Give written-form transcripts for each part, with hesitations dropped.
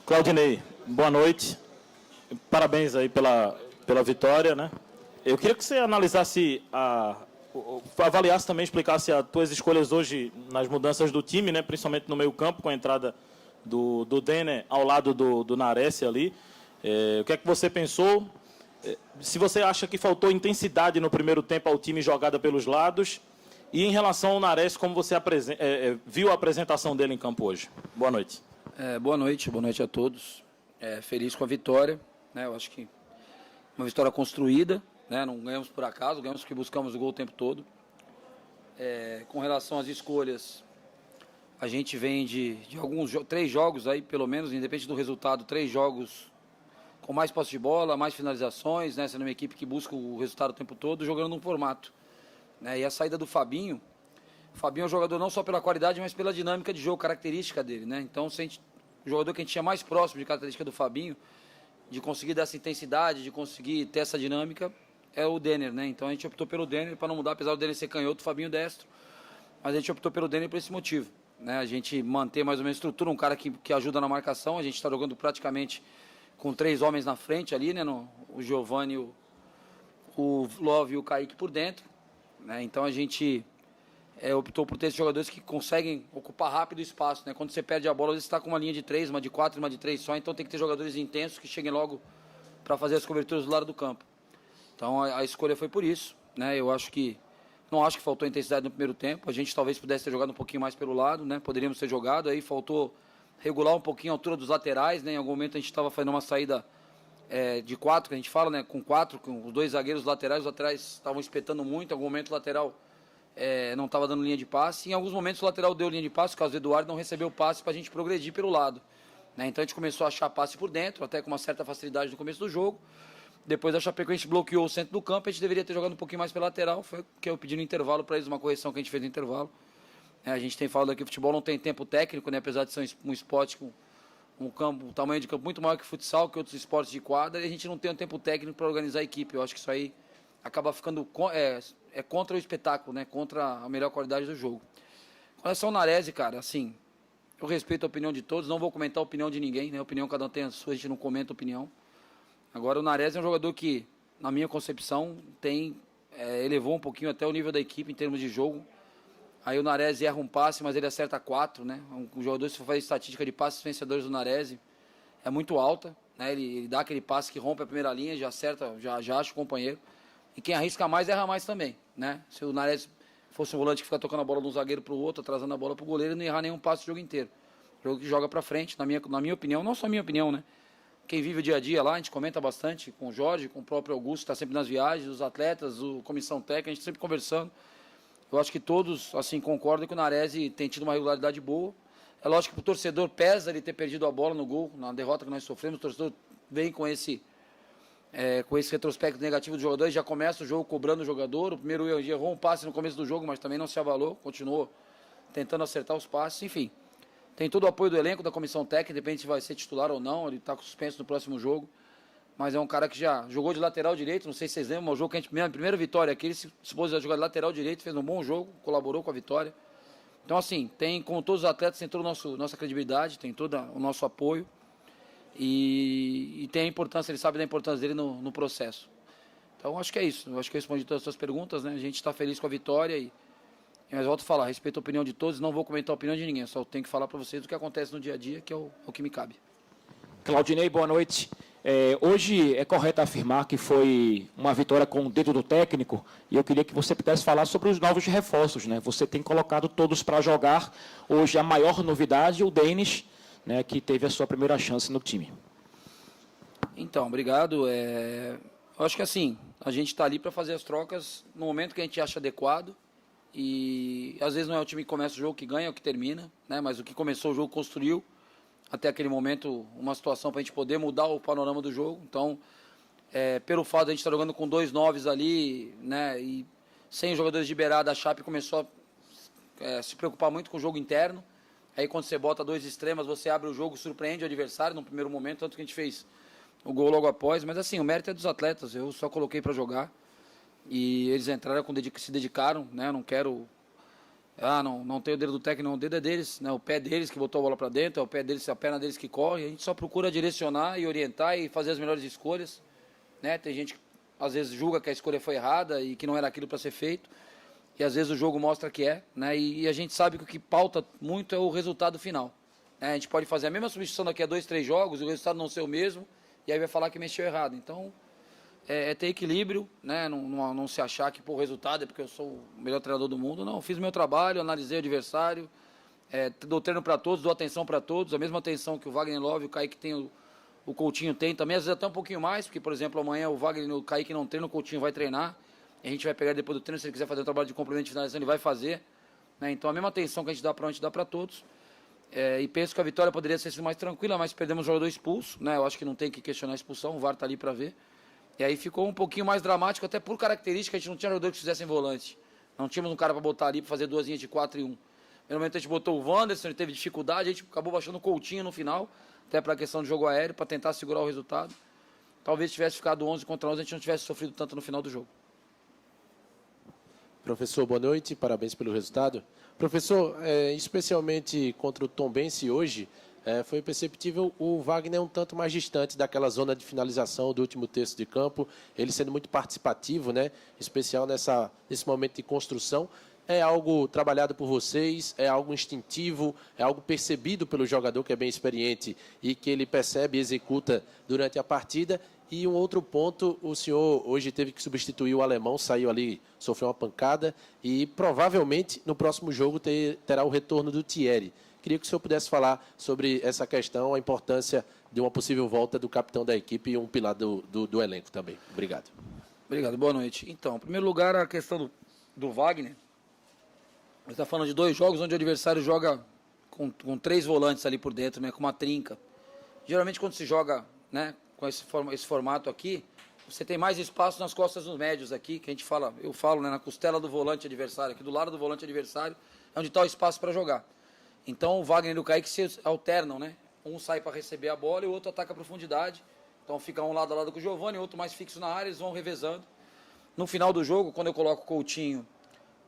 Claudinei, boa noite. Parabéns aí pela vitória, né? Eu queria que você analisasse, avaliasse também, explicasse as tuas escolhas hoje nas mudanças do time, né? Principalmente no meio-campo, com a entrada do Denner ao lado do Nares ali. O que é que você pensou? Se você acha que faltou intensidade no primeiro tempo ao time jogada pelos lados. E em relação ao Nares, como você viu a apresentação dele em campo hoje? Boa noite. Boa noite a todos. Feliz com a vitória, né? Eu acho que uma vitória construída, né? Não ganhamos por acaso, ganhamos porque buscamos o gol o tempo todo. Com relação às escolhas, a gente vem de 3 jogos aí, pelo menos, independente do resultado, 3 jogos com mais posse de bola, mais finalizações, né? Sendo uma equipe que busca o resultado o tempo todo, jogando num formato, né? E a saída do Fabinho, o Fabinho é um jogador não só pela qualidade, mas pela dinâmica de jogo, característica dele, né? Então, o jogador que a gente tinha mais próximo de característica do Fabinho, de conseguir dar essa intensidade, de conseguir ter essa dinâmica, é o Denner, né? Então a gente optou pelo Denner para não mudar, apesar do Denner ser canhoto, o Fabinho destro, mas a gente optou pelo Denner por esse motivo, né? A gente manter mais ou menos a estrutura, um cara que ajuda na marcação, a gente está jogando praticamente com 3 homens na frente ali, né? O Giovani, o Love e o Kaique por dentro, né? Então a gente optou por ter esses jogadores que conseguem ocupar rápido o espaço, né? Quando você perde a bola, você está com uma linha de 3, uma de 4, uma de 3 só, então tem que ter jogadores intensos que cheguem logo para fazer as coberturas do lado do campo. Então a escolha foi por isso, né? Não acho que faltou intensidade no primeiro tempo, a gente talvez pudesse ter jogado um pouquinho mais pelo lado, né? Poderíamos ter jogado, aí faltou regular um pouquinho a altura dos laterais, né? Em algum momento a gente estava fazendo uma saída de 4, que a gente fala, né? Com 4, com os 2 zagueiros laterais, os laterais estavam espetando muito, em algum momento o lateral não estava dando linha de passe. Em alguns momentos o lateral deu linha de passe, caso o Eduardo não recebeu passe para a gente progredir pelo lado, né? Então a gente começou a achar passe por dentro, até com uma certa facilidade no começo do jogo. Depois a Chapecoense bloqueou o centro do campo, a gente deveria ter jogado um pouquinho mais pela lateral, foi o que eu pedi no intervalo para eles, uma correção que a gente fez no intervalo. A gente tem falado aqui que o futebol não tem tempo técnico, né? Apesar de ser um esporte com um tamanho de campo muito maior que o futsal, que outros esportes de quadra, e a gente não tem um tempo técnico para organizar a equipe. Eu acho que isso aí acaba ficando contra o espetáculo, né? Contra a melhor qualidade do jogo. Com relação ao Nares, cara, assim, eu respeito a opinião de todos, não vou comentar a opinião de ninguém, né? A opinião cada um tem a sua, a gente não comenta a opinião. Agora o Nares é um jogador que, na minha concepção, elevou um pouquinho até o nível da equipe em termos de jogo. Aí o Nares erra um passe, mas ele acerta 4, né? Um jogador, se for fazer estatística de passes vencedores do Nares, é muito alta, né? Ele dá aquele passe que rompe a primeira linha, já acerta, já acha o companheiro. E quem arrisca mais, erra mais também, né? Se o Nares fosse um volante que fica tocando a bola de um zagueiro para o outro, atrasando a bola para o goleiro, ele não ia errar nenhum passe o jogo inteiro. Jogo que joga para frente, na minha opinião, não só a minha opinião, né? Quem vive o dia a dia lá, a gente comenta bastante com o Jorge, com o próprio Augusto, que está sempre nas viagens, os atletas, a comissão técnica, a gente sempre conversando. Eu acho que todos, assim, concordam que o Nares tem tido uma regularidade boa. É lógico que o torcedor pesa ele ter perdido a bola no gol, na derrota que nós sofremos. O torcedor vem com esse retrospecto negativo do jogador e já começa o jogo cobrando o jogador. O primeiro errou um passe no começo do jogo, mas também não se abalou, continuou tentando acertar os passes, enfim. Tem todo o apoio do elenco, da comissão técnica, independente se vai ser titular ou não, ele está com suspenso no próximo jogo. Mas é um cara que já jogou de lateral direito, não sei se vocês lembram, o jogo que a primeira vitória aqui, ele se pôs a jogar de lateral direito, fez um bom jogo, colaborou com a vitória. Então, assim, com todos os atletas, tem toda a nossa credibilidade, tem todo o nosso apoio e tem a importância, ele sabe da importância dele no processo. Então, acho que é isso, eu acho que eu respondi todas as suas perguntas, né? A gente está feliz com a vitória mas volto a falar, respeito a opinião de todos, não vou comentar a opinião de ninguém, só tenho que falar para vocês o que acontece no dia a dia, que é o que me cabe. Claudinei, boa noite. Hoje é correto afirmar que foi uma vitória com o dedo do técnico, e eu queria que você pudesse falar sobre os novos reforços, né? Você tem colocado todos para jogar. Hoje a maior novidade, o Denis, né, que teve a sua primeira chance no time. Então, obrigado. Eu acho que assim, a gente está ali para fazer as trocas no momento que a gente acha adequado, e às vezes não é o time que começa o jogo que ganha, é o que termina, né? Mas o que começou o jogo construiu até aquele momento uma situação para a gente poder mudar o panorama do jogo. Então, pelo fato de a gente estar jogando com 2 noves ali, né, e sem jogadores de beirada, a Chape começou a se preocupar muito com o jogo interno. Aí quando você bota 2 extremas, você abre o jogo, surpreende o adversário no primeiro momento, tanto que a gente fez o gol logo após. Mas assim, o mérito é dos atletas, eu só coloquei para jogar e eles entraram se dedicaram, né? Eu não quero Não tem o dedo do técnico, não, o dedo é deles, né? O pé deles que botou a bola para dentro, é o pé deles, a perna deles que corre. A gente só procura direcionar e orientar e fazer as melhores escolhas, né? Tem gente que às vezes julga que a escolha foi errada e que não era aquilo para ser feito. E às vezes o jogo mostra que é, né? E a gente sabe que o que pauta muito é o resultado final, né? A gente pode fazer a mesma substituição daqui a 2, 3 jogos, o resultado não ser o mesmo, e aí vai falar que mexeu errado. Então, é ter equilíbrio, né? Não se achar que o resultado é porque eu sou o melhor treinador do mundo. Não, fiz o meu trabalho, analisei o adversário, dou treino para todos, dou atenção para todos, a mesma atenção que o Wagner Love, o Kaique tem, o Coutinho tem também, às vezes até um pouquinho mais, porque, por exemplo, amanhã o Wagner e o Kaique não treinam, o Coutinho vai treinar, e a gente vai pegar depois do treino, se ele quiser fazer um trabalho de complemento de finalização, ele vai fazer, né? Então, a mesma atenção que a gente dá para um, a gente dá para todos. E penso que a vitória poderia ser mais tranquila, mas perdemos o jogador expulso, né? Eu acho que não tem que questionar a expulsão, o VAR está ali para ver. E aí ficou um pouquinho mais dramático, até por característica, a gente não tinha jogador que fizessem volante. Não tínhamos um cara para botar ali, para fazer duas linhas de 4 e 1. No momento a gente botou o Wanderson, ele teve dificuldade, a gente acabou baixando o Coutinho no final, até para a questão do jogo aéreo, para tentar segurar o resultado. Talvez tivesse ficado 11 contra 11, a gente não tivesse sofrido tanto no final do jogo. Professor, boa noite, parabéns pelo resultado. Professor, especialmente contra o Tombense hoje, foi perceptível o Wagner um tanto mais distante daquela zona de finalização do último terço de campo, ele sendo muito participativo, né? Especial nesse momento de construção. É algo trabalhado por vocês, é algo instintivo, é algo percebido pelo jogador que é bem experiente e que ele percebe e executa durante a partida. E um outro ponto, o senhor hoje teve que substituir o alemão, saiu ali, sofreu uma pancada e provavelmente no próximo jogo terá o retorno do Thierry. Queria que o senhor pudesse falar sobre essa questão, a importância de uma possível volta do capitão da equipe e um pilar do elenco também. Obrigado. Obrigado, boa noite. Então, em primeiro lugar, a questão do Wagner. Você está falando de 2 jogos onde o adversário joga com 3 volantes ali por dentro, né, com uma trinca. Geralmente, quando se joga, né, com esse formato aqui, você tem mais espaço nas costas dos médios aqui, que a gente fala, eu falo, né, na costela do volante adversário, aqui do lado do volante adversário, é onde está o espaço para jogar. Então, o Wagner e o Kaique se alternam, né? Um sai para receber a bola e o outro ataca a profundidade. Então, fica um lado a lado com o Giovani, outro mais fixo na área, eles vão revezando. No final do jogo, quando eu coloco o Coutinho,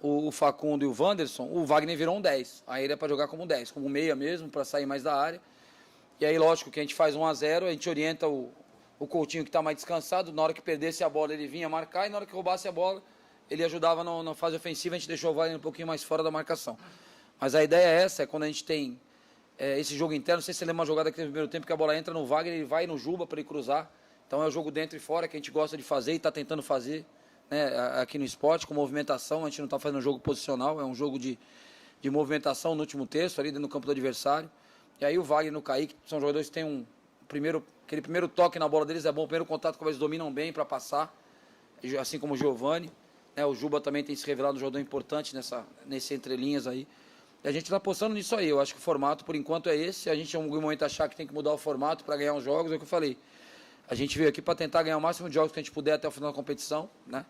o Facundo e o Wanderson, o Wagner virou um 10. Aí ele é para jogar como um 10, como um meia mesmo, para sair mais da área. E aí, lógico, que a gente faz 1-0, a gente orienta o Coutinho que está mais descansado, na hora que perdesse a bola ele vinha marcar, e na hora que roubasse a bola ele ajudava na fase ofensiva, a gente deixou o Wagner um pouquinho mais fora da marcação. Mas a ideia é essa, é quando a gente tem esse jogo interno, não sei se você lembra uma jogada que teve no primeiro tempo, que a bola entra no Wagner, ele vai no Juba para ele cruzar, então é o jogo dentro e fora que a gente gosta de fazer e está tentando fazer, né, aqui no esporte, com movimentação, a gente não está fazendo um jogo posicional, é um jogo de movimentação no último terço, ali dentro do campo do adversário. E aí o Wagner e o Kaique são jogadores que têm aquele primeiro toque na bola deles é bom, o primeiro contato que eles dominam bem para passar, assim como o Giovani, né, o Juba também tem se revelado um jogador importante nesse entrelinhas aí. E a gente está apostando nisso aí, eu acho que o formato por enquanto é esse, a gente em algum momento achar que tem que mudar o formato para ganhar os jogos, é o que eu falei. A gente veio aqui para tentar ganhar o máximo de jogos que a gente puder até o final da competição, né?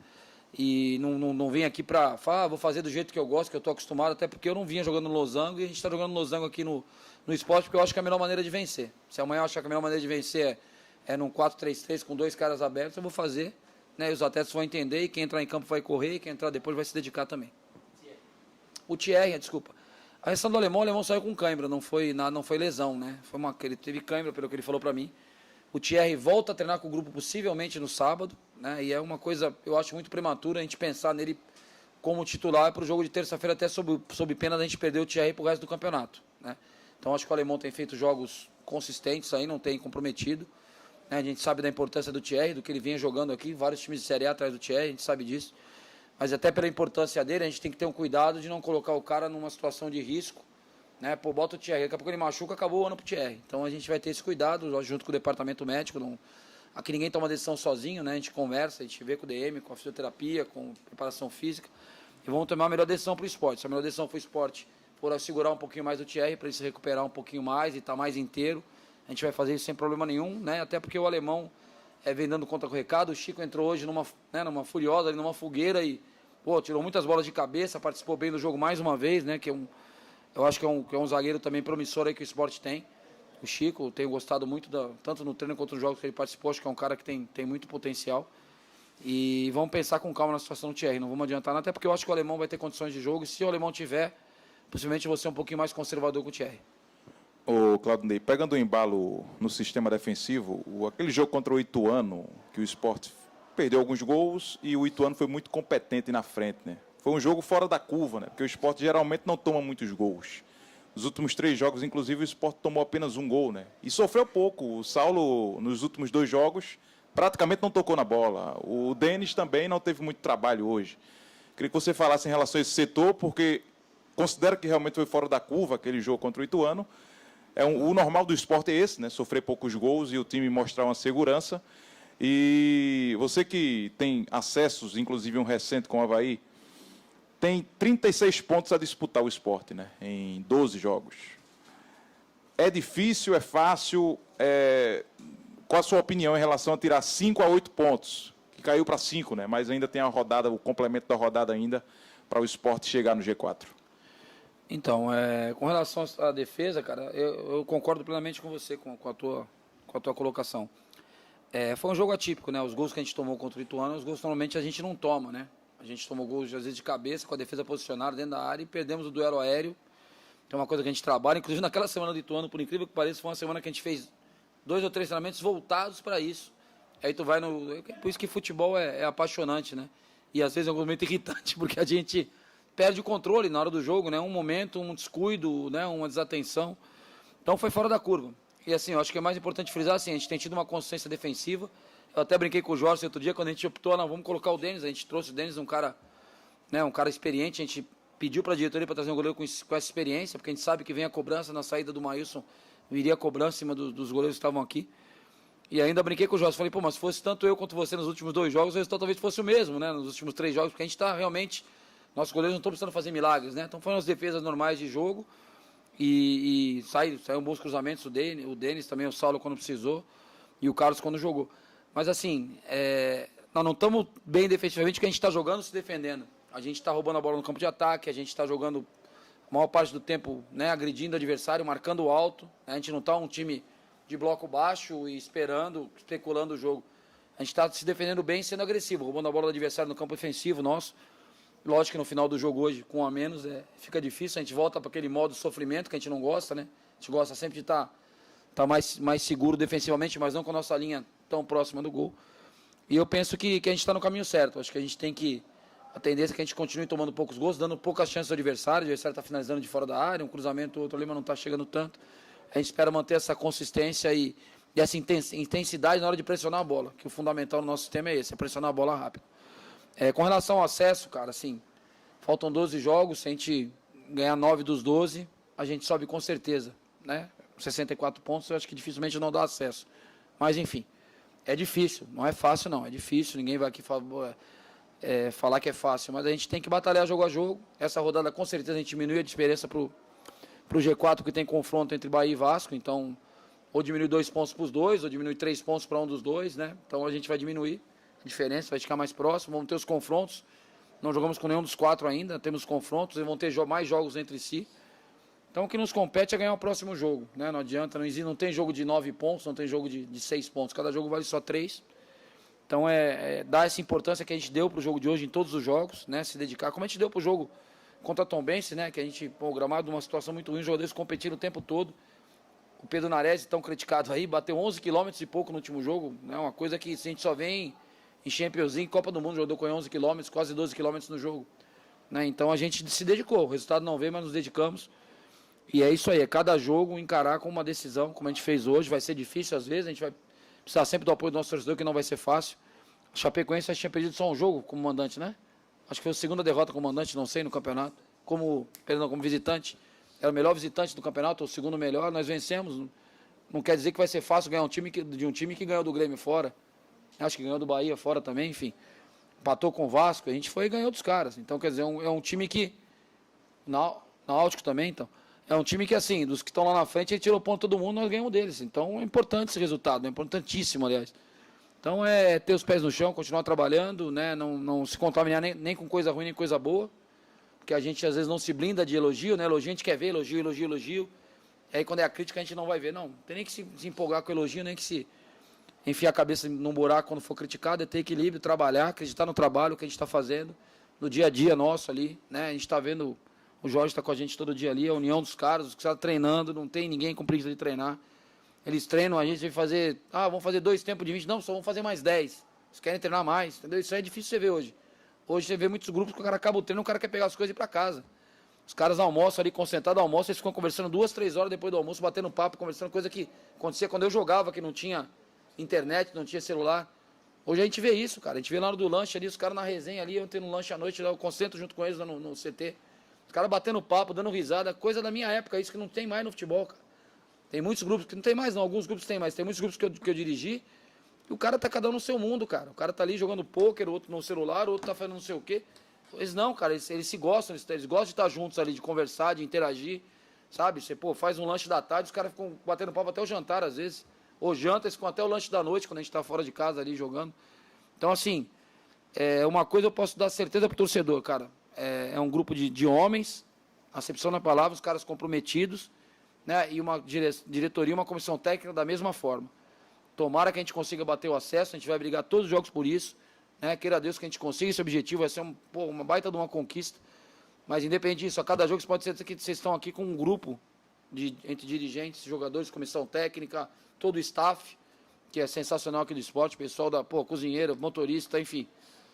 E não vim aqui para falar, vou fazer do jeito que eu gosto, que eu estou acostumado, até porque eu não vinha jogando no Losango e a gente está jogando no Losango aqui no esporte, porque eu acho que é a melhor maneira de vencer. Se amanhã eu achar que a melhor maneira de vencer é num 4-3-3 com 2 caras abertos, eu vou fazer, né? E os atletas vão entender, e quem entrar em campo vai correr, e quem entrar depois vai se dedicar também. O Thierry, desculpa. A questão do alemão, o alemão saiu com cãibra, não foi lesão, né? Ele teve cãibra, pelo que ele falou para mim. O Thierry volta a treinar com o grupo possivelmente no sábado, né? E é uma coisa, eu acho muito prematura a gente pensar nele como titular para o jogo de terça-feira, até sob pena da gente perder o Thierry para o resto do campeonato, né? Então acho que o alemão tem feito jogos consistentes aí, não tem comprometido, né? A gente sabe da importância do Thierry, do que ele vinha jogando aqui, vários times de Série A atrás do Thierry, a gente sabe disso. Mas até pela importância dele, a gente tem que ter um cuidado de não colocar o cara numa situação de risco, né? Pô, bota o Thierry, daqui a pouco ele machuca, acabou o ano pro Thierry. Então a gente vai ter esse cuidado junto com o departamento médico. Aqui ninguém toma decisão sozinho, né? A gente conversa, a gente vê com o DM, com a fisioterapia, com preparação física. E vamos tomar a melhor decisão para o esporte. Se a melhor decisão for o esporte, for segurar um pouquinho mais o Thierry, para ele se recuperar um pouquinho mais e estar mais inteiro, a gente vai fazer isso sem problema nenhum, né? Até porque o alemão vem dando conta com o recado. O Chico entrou hoje numa furiosa, numa fogueira e tirou muitas bolas de cabeça, participou bem do jogo mais uma vez, né? Eu acho que é um zagueiro também promissor aí que o esporte tem. O Chico, tenho gostado muito, tanto no treino quanto nos jogos que ele participou, acho que é um cara que tem muito potencial. E vamos pensar com calma na situação do Thierry, não vamos adiantar nada, até porque eu acho que o alemão vai ter condições de jogo, e se o alemão tiver, possivelmente vou ser um pouquinho mais conservador com o Thierry. Ô, Claudinei, pegando o embalo no sistema defensivo, aquele jogo contra o Ituano, que o Sport perdeu alguns gols e o Ituano foi muito competente na frente, né? Foi um jogo fora da curva, né? Porque o Sport geralmente não toma muitos gols. Nos últimos 3 jogos, inclusive, o Sport tomou apenas 1 gol, né? E sofreu pouco. O Saulo, nos últimos 2 jogos, praticamente não tocou na bola. O Denis também não teve muito trabalho hoje. Queria que você falasse em relação a esse setor, porque considero que realmente foi fora da curva aquele jogo contra o Ituano. O normal do Sport é esse, né? Sofrer poucos gols e o time mostrar uma segurança. E você que tem acessos, inclusive um recente com o Avaí, tem 36 pontos a disputar o Sport, né? Em 12 jogos. É difícil, é fácil? Qual a sua opinião em relação a tirar 5 a 8 pontos? Que caiu para 5, né? Mas ainda tem a rodada, o complemento da rodada ainda, para o Sport chegar no G4. Então, com relação à defesa, cara, eu concordo plenamente com você, com a tua colocação. Foi um jogo atípico, né? Os gols que a gente tomou contra o Ituano, os gols normalmente a gente não toma, né? A gente tomou gols, às vezes, de cabeça, com a defesa posicionada dentro da área e perdemos o duelo aéreo. Que é uma coisa que a gente trabalha. Inclusive, naquela semana do Ituano, por incrível que pareça, foi uma semana que a gente fez 2 ou 3 treinamentos voltados para isso. Aí tu vai no... Por isso que futebol é apaixonante, né? E, às vezes, é um momento irritante, porque a gente perde o controle na hora do jogo, né? Um momento, um descuido, né? Uma desatenção. Então, foi fora da curva. E, assim, eu acho que é mais importante frisar, assim, a gente tem tido uma consistência defensiva. Eu até brinquei com o Jorge outro dia, quando a gente optou, não, vamos colocar o Denis. A gente trouxe o Denis, um cara experiente. A gente pediu para a diretoria para trazer um goleiro com essa experiência, porque a gente sabe que vem a cobrança na saída do Maílson, viria a cobrança em cima dos goleiros que estavam aqui. E ainda brinquei com o Jorge, falei, pô, mas se fosse tanto eu quanto você nos últimos 2 jogos, o resultado talvez fosse o mesmo, né? Nos últimos 3 jogos, porque a gente está realmente, nossos goleiros não estão precisando fazer milagres, né? Então foram as defesas normais de jogo e saíram bons cruzamentos, o Denis também, o Saulo quando precisou e o Carlos quando jogou. Mas assim, nós não estamos bem defensivamente porque a gente está jogando se defendendo. A gente está roubando a bola no campo de ataque, a gente está jogando a maior parte do tempo, né, agredindo o adversário, marcando o alto. A gente não está um time de bloco baixo e especulando o jogo. A gente está se defendendo bem, sendo agressivo, roubando a bola do adversário no campo ofensivo nosso. Lógico que no final do jogo hoje, com 1 a menos, fica difícil. A gente volta para aquele modo sofrimento que a gente não gosta, né? A gente gosta sempre de estar mais seguro defensivamente, mas não com a nossa linha tão próxima do gol. E eu penso que a gente está no caminho certo. Acho que a gente tem que... A tendência é que a gente continue tomando poucos gols, dando poucas chances ao adversário. O adversário está finalizando de fora da área, um cruzamento, outro ali, mas não está chegando tanto. A gente espera manter essa consistência e essa intensidade na hora de pressionar a bola, que o fundamental no nosso sistema é esse, é pressionar a bola rápido. Com relação ao acesso, cara, assim, faltam 12 jogos, se a gente ganhar 9 dos 12, a gente sobe com certeza, né? 64 pontos, eu acho que dificilmente não dá acesso. Mas, enfim, é difícil, não é fácil não, é difícil, ninguém vai aqui falar que é fácil, mas a gente tem que batalhar jogo a jogo. Essa rodada, com certeza, a gente diminui a diferença para o G4, que tem confronto entre Bahia e Vasco, então, ou diminui 2 pontos para os dois, ou diminui 3 pontos para um dos dois, né? Então, a gente vai diminuir a diferença, vai ficar mais próximo, vamos ter os confrontos, não jogamos com nenhum dos 4 ainda, temos confrontos, e vão ter mais jogos entre si. Então, o que nos compete é ganhar o próximo jogo, né? Não adianta, não tem jogo de 9 pontos, não tem jogo de 6 pontos, cada jogo vale só 3. Então, dar essa importância que a gente deu para o jogo de hoje em todos os jogos, né? Se dedicar, como a gente deu para o jogo contra a Tombense, né? Que a gente, programado numa situação muito ruim, os jogadores competiram o tempo todo. O Pedro Nares, tão criticado aí, bateu 11 km e pouco no último jogo, né? Uma coisa que se a gente só vê em Champions League, Copa do Mundo, jogou com 11 km, quase 12 km no jogo, né? Então, a gente se dedicou, o resultado não veio, mas nos dedicamos. E é isso aí, é cada jogo encarar com uma decisão, como a gente fez hoje. Vai ser difícil às vezes, a gente vai precisar sempre do apoio do nosso torcedor, que não vai ser fácil. O Chapecoense tinha perdido só um jogo como mandante, né? Acho que foi a segunda derrota como mandante, não sei, no campeonato. Como visitante. Era o melhor visitante do campeonato, ou o segundo melhor. Nós vencemos. Não quer dizer que vai ser fácil ganhar de um time que ganhou do Grêmio fora. Acho que ganhou do Bahia fora também, enfim. Empatou com o Vasco, a gente foi e ganhou dos caras. Então, quer dizer, é um time que... Náutico também, então... É um time que, assim, dos que estão lá na frente, ele tirou ponto todo mundo, nós ganhamos deles. Então, é importante esse resultado, é importantíssimo, aliás. Então, é ter os pés no chão, continuar trabalhando, né? Não se contaminar nem com coisa ruim, nem coisa boa. Porque a gente, às vezes, não se blinda de elogio, né? Elogio, a gente quer ver elogio. E aí, quando é a crítica, a gente não vai ver. Não tem nem que se empolgar com elogio, nem que se enfiar a cabeça num buraco quando for criticado. É ter equilíbrio, trabalhar, acreditar no trabalho que a gente está fazendo, no dia a dia nosso ali, né? A gente está vendo O Jorge está com a gente todo dia ali, a união dos caras, os caras treinando, não tem ninguém com preguiça de treinar. Eles treinam, a gente vai fazer, vamos fazer 2 tempos de 20, não, só vamos fazer mais 10. Eles querem treinar mais, entendeu? Isso aí é difícil você ver hoje. Hoje você vê muitos grupos que o cara acaba o treino, o cara quer pegar as coisas e ir para casa. Os caras almoçam ali, concentrados, almoçam, eles ficam conversando 2, 3 horas depois do almoço, batendo papo, conversando, coisa que acontecia quando eu jogava, que não tinha internet, não tinha celular. Hoje a gente vê isso, cara. A gente vê na hora do lanche ali, os caras na resenha ali, eu tendo um lanche à noite, eu concentro junto com eles no CT. Os caras batendo papo, dando risada, coisa da minha época, isso que não tem mais no futebol, cara. Tem muitos grupos que não tem mais, não. Alguns grupos tem mais. Tem muitos grupos que eu dirigi e o cara tá cada um no seu mundo, cara. O cara tá ali jogando pôquer, outro no celular, outro tá fazendo não sei o quê. Eles não, cara, eles se gostam, eles gostam de estar juntos ali, de conversar, de interagir, sabe? Você, faz um lanche da tarde, os caras ficam batendo papo até o jantar, às vezes. Ou janta, eles ficam até o lanche da noite, quando a gente tá fora de casa ali jogando. Então, assim, uma coisa eu posso dar certeza pro torcedor, cara. É um grupo de homens, acepção na palavra, os caras comprometidos, né? E uma diretoria, uma comissão técnica da mesma forma. Tomara que a gente consiga bater o acesso, a gente vai brigar todos os jogos por isso, né? Queira Deus que a gente consiga esse objetivo, vai ser uma baita de uma conquista. Mas independente disso, a cada jogo pode ser que vocês estão aqui com um grupo entre dirigentes, jogadores, comissão técnica, todo o staff, que é sensacional aqui do esporte, pessoal da cozinheiro, motorista, enfim,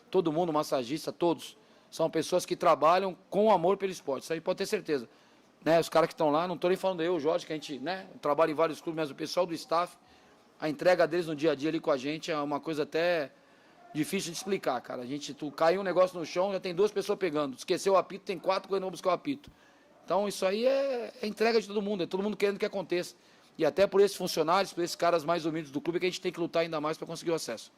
todo mundo, massagista, todos. São pessoas que trabalham com amor pelo esporte, isso aí pode ter certeza. Né, os caras que estão lá, não estou nem falando eu, o Jorge, que a gente, né, trabalha em vários clubes, mas o pessoal do staff, a entrega deles no dia a dia ali com a gente é uma coisa até difícil de explicar, cara. Tu cai um negócio no chão, já tem 2 pessoas pegando. Esqueceu o apito, tem 4 correndo buscar o apito. Então isso aí é entrega de todo mundo, é todo mundo querendo que aconteça. E até por esses funcionários, por esses caras mais humildes do clube, que a gente tem que lutar ainda mais para conseguir o acesso.